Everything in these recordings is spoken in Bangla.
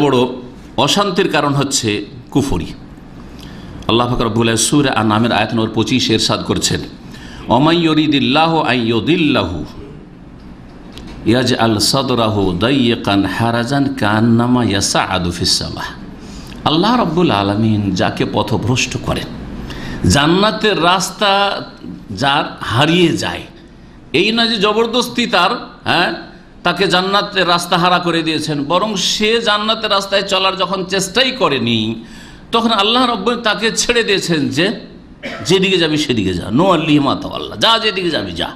বড় অশান্তির কারণ হচ্ছে কুফরি। আল্লাহ পাক রব্বুল আলামিন সূরা আন-নামের আয়াত নম্বর 25 ইরশাদ করছেন, ওমাই ইউরিদিল্লাহু আন ইউদিল্লাহু ইয়াজআল সাদরাহু দাইয়িকান হারাজান কান্নামা ইয়াসআদু ফিস সামা। আল্লাহ রাব্বুল আলামিন যাকে পথভ্রষ্ট করেন, জান্নাতের রাস্তা যার হারিয়ে যায়, এই না যে জবরদস্তি তাকে জান্নাতের রাস্তা হারা করে দিয়েছেন, বরং সে জান্নাতের রাস্তায় চলার যখন চেষ্টাই করেনি, তখন আল্লাহ রাব্বুল তাকে ছেড়ে দিয়েছেন যে যেদিকে যাবি সেদিকে যা, নো আল্লিহিমা তাওয়াল্লা, যা যেদিকে যাবি যা।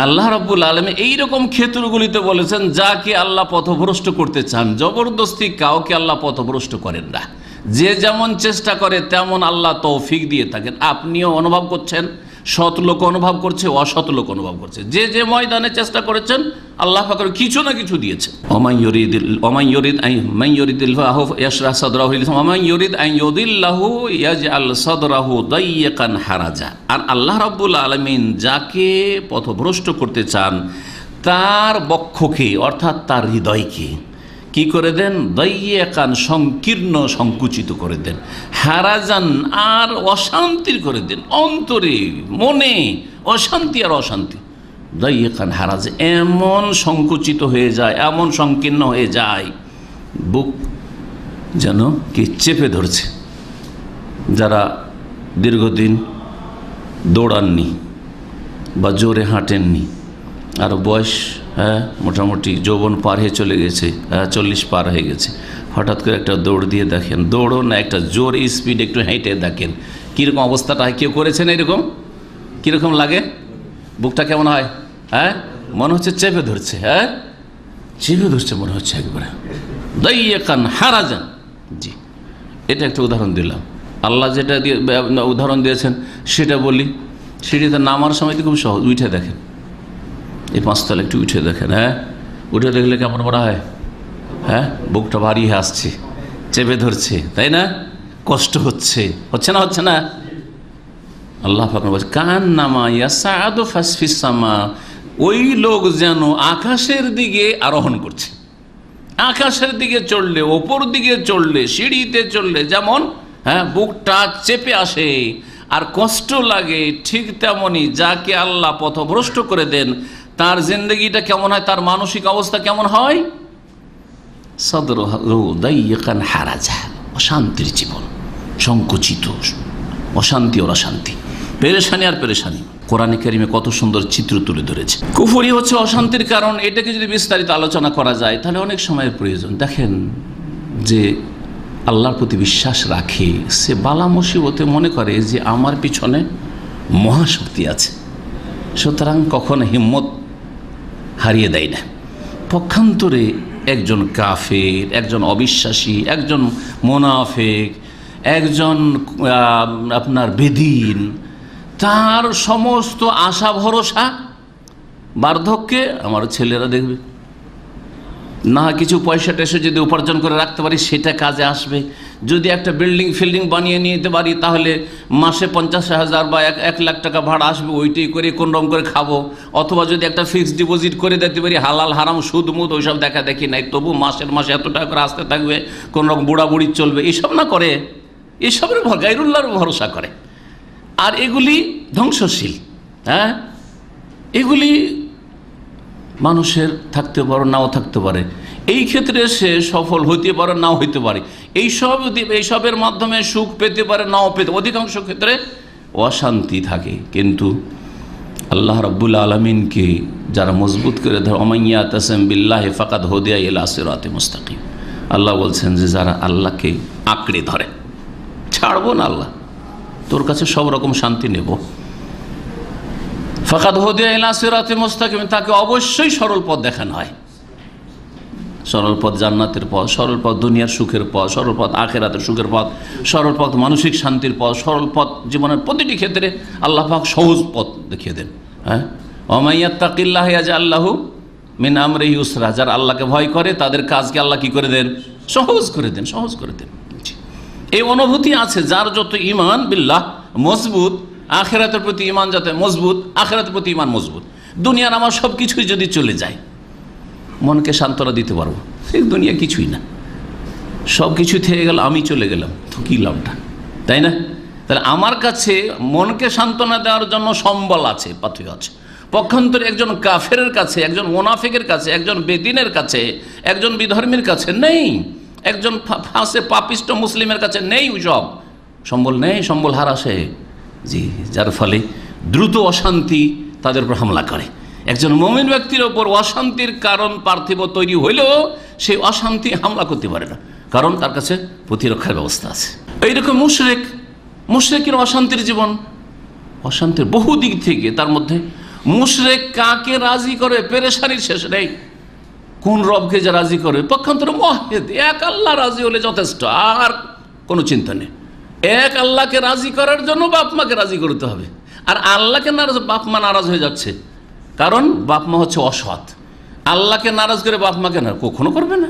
আল্লাহ রাব্বুল আলামিন এইরকম ক্ষেত্রগুলিতে বলেছেন যাকে আল্লাহ পথভ্রষ্ট করতে চান, জবরদস্তি কাউকে আল্লাহ পথভ্রষ্ট করেন না। যে যেমন চেষ্টা করে তেমন আল্লাহ তৌফিক দিয়ে থাকেন। আপনিও অনুভব করছেন, সৎ লোক অনুভব করছে, অসৎ লোক অনুভব করছে। যে যে ময়দানে চেষ্টা করেছেন আল্লাহ পাক কিছু না কিছু দিয়েছেন। আর আল্লাহ রাব্বুল আলামিন যাকে পথভ্রষ্ট করতে চান তার বক্ষকে অর্থাৎ তার হৃদয়কে কি করে দেন? দাইয়াকান, সংকীর্ণ সংকুচিত করে দেন, হারাজান আর অশান্তির করে দেন, অন্তরে মনে অশান্তি আর অশান্তি। দাইয়াকান হারাজ, এমন সংকুচিত হয়ে যায়, এমন সংকীর্ণ হয়ে যায়, বুক যেন কি চেপে ধরছে। যারা দীর্ঘদিন দৌড়াননি বা জোরে হাঁটেননি, আর বয়স মোটামুটি যৌবন পার হয়ে চলে গেছে, 40 পার হয়ে গেছে, হঠাৎ করে একটা দৌড় দিয়ে দেখেন, দৌড়ও না, একটা জোর স্পিড একটু হেঁটে দেখেন কীরকম অবস্থাটা হয়। কেউ করেছেন এরকম? কীরকম লাগে? বুকটা কেমন হয়? মনে হচ্ছে চেপে ধরছে, চেপে ধরছে মনে হচ্ছে একবারে। দাইয়াকান হারাজান, জি, এটা একটা উদাহরণ দিলাম। আল্লাহ যেটা দিয়ে উদাহরণ দিয়েছেন সেটা বলি। সিঁড়িতে নামার সময় তো খুব সহজ, উঠে দেখেন, এই 5 তলা একটু উঠে দেখেন, উঠে দেখলে কেমন মনে হয়? বুকটা ভারী হয়ে আসছে, চেপে ধরছে, তাই না? কষ্ট হচ্ছে, হচ্ছে না? হচ্ছে না? আল্লাহ পাক বলছে কান্নামা ইয়াসআদু ফাসফিস সামা, ওই লোক যেন আকাশের দিকে আরোহণ করছে। আকাশের দিকে চড়লে, ওপর দিকে চড়লে, সিঁড়িতে চড়লে যেমন বুকটা চেপে আসে আর কষ্ট লাগে, ঠিক তেমনি যাকে আল্লাহ পথভ্রষ্ট করে দেন তার জিন্দগিটা কেমন হয়, তার মানসিক অবস্থা কেমন হয়? সাদরুহু দাইয়াকান হারাজা, অশান্তির জীবন, সংকুচিত, অশান্তি আর অশান্তি, পেরেশানি আর পেরেশানি। কোরআনে কারিমে কত সুন্দর চিত্র তুলে ধরেছে। কুফরি হচ্ছে অশান্তির কারণ। এটাকে যদি বিস্তারিত আলোচনা করা যায় তাহলে অনেক সময়ের প্রয়োজন। দেখেন, যে আল্লাহর প্রতি বিশ্বাস রাখে সে বালা মুসিবতে মনে করে যে আমার পিছনে মহাশক্তি আছে, সুতরাং কখনো হিম্মত হারিয়ে দেয় না। পক্ষান্তরে একজন কাফের, একজন অবিশ্বাসী, একজন মুনাফিক, একজন আপনার বেদিন, তার সমস্ত আশা ভরসা বার্ধক্যে আমার ছেলেরা দেখবে, না কিছু পয়সা টয়সা যদি উপার্জন করে রাখতে পারি সেটা কাজে আসবে, যদি একটা বিল্ডিং বানিয়ে নিতে পারি তাহলে মাসে 50,000 বা 1 লাখ টাকা ভাড়া আসবে, ওইটাই করে কোনরকম করে খাবো, অথবা যদি একটা ফিক্সড ডিপোজিট করে দিতে পারি, হালাল হারাম সুদ মুদ ওইসব দেখা দেখি নাই, তবু মাসে এত টাকা করে আসতে থাকবে, কোনরকম বুড়াবুড়ি চলবে, এইসব না করে, এসবের গায়রুল্লাহর ভরসা করে। আর এগুলি ধ্বংসশীল, এগুলি মানুষের থাকতে পারে নাও থাকতে পারে, এই ক্ষেত্রে সে সফল হইতে পারে নাও হইতে পারে, এইসবের মাধ্যমে সুখ পেতে পারে নাও পেতে, অধিকাংশ ক্ষেত্রে অশান্তি থাকে। কিন্তু আল্লাহ রাব্বুল আলামিনকে যারা মজবুত করে ধরে, ওমাইয়া তাসিম বিল্লাহি ফাকাদ হুদিয়া ইলা সিরাতিম মুস্তাকিম, আল্লাহ বলছেন যে যারা আল্লাহকে আঁকড়ে ধরে, ছাড়বো না আল্লাহ, তোর কাছে সব রকম শান্তি নেব, ফাকাদ হুদিয়া ইলা সিরাতিম মুস্তাকিম, তাকে অবশ্যই সরল পথ দেখানো হয়। সরল পথ জান্নাতের পথ, সরল পথ দুনিয়ার সুখের পথ, সরল পথ আখিরাতের সুখের পথ, সরল পথ মানসিক শান্তির পথ, সরল পথ জীবনের প্রতিটি ক্ষেত্রে আল্লাহ পাক সহজ পথ দেখিয়ে দেন। ওয়া ইয়াত্তাকিল্লাহ ইয়াজআল লাহু মিন আমরিহি ইউসরা, যারা আল্লাহকে ভয় করে তাদের কাজকে আল্লাহ কি করে দেন? সহজ করে দেন, সহজ করে দেন। এই অনুভূতি আছে যার যত ঈমান বিল্লাহ মজবুত, আখিরাতের প্রতি ঈমান যাতে মজবুত, আখিরাতের প্রতি ঈমান মজবুত, দুনিয়ার আমার সব কিছুই যদি চলে যায় মনকে সান্ত্বনা দিতে পারবো। সেই দুনিয়া কিছুই না, সব কিছু থেকে গেল, আমি চলে গেলাম, তো কী লাভটা, তাই না? তাহলে আমার কাছে মনকে সান্ত্বনা দেওয়ার জন্য সম্বল আছে, পাথর আছে। পক্ষান্তরে একজন কাফেরের কাছে, একজন মুনাফিকের কাছে, একজন বেদিনের কাছে, একজন বিধর্মীর কাছে নেই, একজন ফাঁসে পাপিষ্ট মুসলিমের কাছে নেই, সব সম্বল নেই, সম্বল হারাসে। জি, যার ফলে দ্রুত অশান্তি তাদের উপর হামলা করে। একজন মুমিন ব্যক্তির ওপর অশান্তির কারণ পার্থিব তৈরি হইলেও সেই অশান্তি হামলা করতে পারে না, কারণ তার কাছে প্রতিরক্ষার ব্যবস্থা আছে। এইরকম মুশরিকের অশান্তির জীবন, অশান্তির বহু দিক থেকে। তার মধ্যে মুশরিক কাকে রাজি করে, পেরেশানির শেষ নেই। কোন রবকে যে রাজি করে? পক্ষান্তরে মুওয়াহ্হিদ, এক আল্লাহ রাজি হলে যথেষ্ট, আর কোনো চিন্তা নেই। এক আল্লাহকে রাজি করার জন্য বাপ মাকে রাজি করতে হবে। আর আল্লাহকে নারাজ, বাপ মা নারাজ হয়ে যাচ্ছে, কারণ বাপ মা হচ্ছে অসৎ। আল্লাহকে নারাজ করে বাপ মাকে না কখনো করবে না।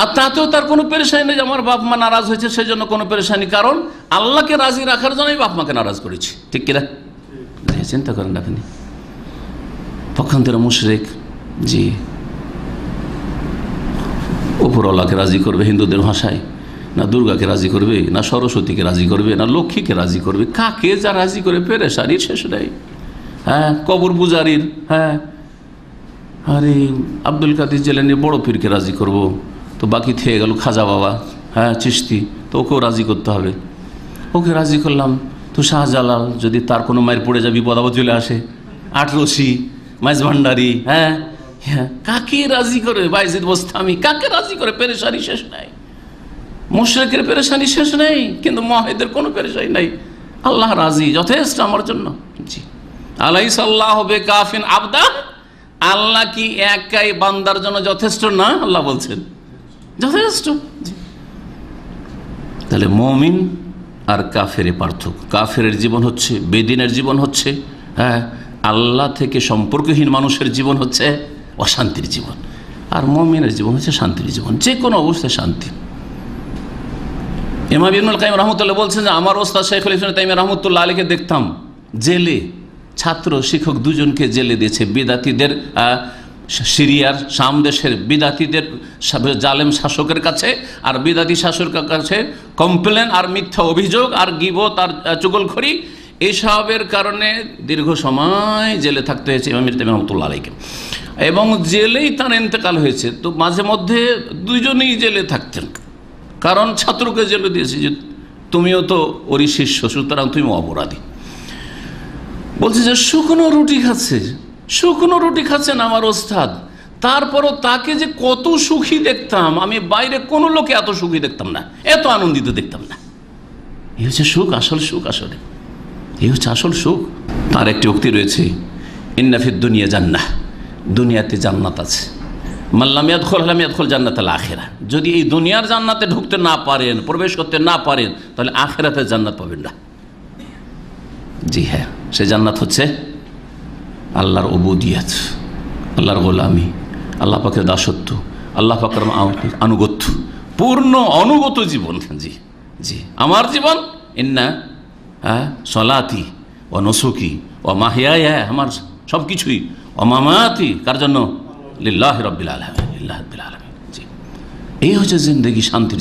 আর তাতেও তার কোনো পেরেশানি নেই যে আমার বাপ মা নারাজ হয়েছে সেই জন্য কোনো পেরেশানি, কারণ আল্লাহকে রাজি রাখার জন্যই বাপ মাকে নারাজ করেছি। ঠিক কিনা? চিন্তা করেন আপনি। পক্ষান্তরে মুশরিক, জি, উপরওয়ালাকে রাজি করবে হিন্দুদের ভাষায়, না দুর্গাকে রাজি করবে, না সরস্বতীকে রাজি করবে, না লক্ষ্মীকে রাজি করবে, কাকে যা রাজি করে পেরেশানির শেষ নেই। হ্যাঁ, কবর পূজারীর, হ্যাঁ, আরে আব্দুল কাদের জিলানী বড় পীরকে রাজি করব, তো বাকি থেকে গেল খাজা বাবা, হ্যাঁ, চিশতি, তো ওকেও রাজি করতে হবে। ওকে রাজি করলাম, তো শাহজালাল যদি তার কোনো মায়ের পড়ে যায়, বিপদ আপদ চলে আসে, আটরশি, মাইজ ভান্ডারি, হ্যাঁ হ্যাঁ, কাকে রাজি করে? বাইজিদ বোস্তামি, কাকে রাজি করে? পেরেশানি শেষ নাই। মুশরিকের পেরেশানি শেষ নেই, কিন্তু মুওয়াহ্হিদের কোনো পেরেশানি নাই। আল্লাহ রাজি, যথেষ্ট আমার জন্য। জি, আলাইসাল্লাহু বিকাফিন আবদা, আল্লাহ কি একাই বান্দার জন্য যথেষ্ট না? আল্লাহ বলছেন যথেষ্ট। তাহলে মুমিন আর কাফের পার্থক্য। কাফেরের জীবন হচ্ছে, বেদিনের জীবন হচ্ছে, হ্যাঁ, আল্লাহ থেকে সম্পর্কহীন মানুষের জীবন হচ্ছে অশান্তির জীবন, আর মুমিনের জীবন হচ্ছে শান্তির জীবন, যে কোনো অবস্থায় শান্তি। ইমাম ইবনুল কাইয়িম রাহমাতুল্লাহ বলছেন যে আমার ওস্তাদ শাইখুল ইসলাম ইবনে তাইমিয়া রাহমাতুল্লাহ আলাইহিকে দেখতাম জেলে, ছাত্র শিক্ষক দুজনকে জেলে দিয়েছে। বিদাতীদের, সিরিয়ার শাম দেশের বিদাতীদের জালেম শাসকের কাছে, আর বিদাতী শাসকের কাছে কমপ্লেন আর মিথ্যা অভিযোগ আর গীবত আর চুগলখড়ি, এসবের কারণে দীর্ঘ সময় জেলে থাকতে হয়েছে ইমাম ইবনে তাইমিয়া রাহমাতুল্লাহ আলাইহিকে, এবং জেলেই তার ইন্তেকাল হয়েছে। তো মাঝে মধ্যে দুইজনেই জেলে থাকতেন, কারণ ছাত্রকে জেলে দিয়েছে যে তুমিও তো ওরই শিষ্য, সুতরাং তুমি অপরাধী। বলছে যে শুকনো রুটি খাচ্ছেন আমার ওস্তাদ, তারপরও তাকে যে কত সুখী দেখতাম, আমি বাইরে কোনো লোকে এত সুখী দেখতাম না, এত আনন্দিত দেখতাম না। এই হচ্ছে সুখ, আসল সুখ। আসলে এই হচ্ছে আসল সুখ। তার একটি উক্তি রয়েছে, ইন্না ফিদ দুনিয়া জান্নাহ, দুনিয়াতে জান্নাত আছে, মাল্লাম ইয়াদখুল জান্নাতুল আখিরাহ, যদি এই দুনিয়ার জান্নাতে ঢুকতে না পারেন, প্রবেশ করতে না পারেন, তাহলে আখিরাতের জান্নাত পাবেন না। জি হ্যাঁ, সে জান্নাত হচ্ছে আল্লাহর উবুদিয়ত, আল্লাহর গোলামি, আল্লাহ পাকের দাসত্ব, আল্লাহ পাকের আনুগত্য, পূর্ণ অনুগত জীবন। জি জি, আমার জীবন ইন্না সলাতি ও নসুকি ও মাহিয়ায়া, আমার সব কিছুই, ও মামাতি, কার জন্য? লিল্লাহি রাব্বিল আলামিন, লিল্লাহি রাব্বিল আলামিন। জি, এই হচ্ছে জিন্দেগি, শান্তির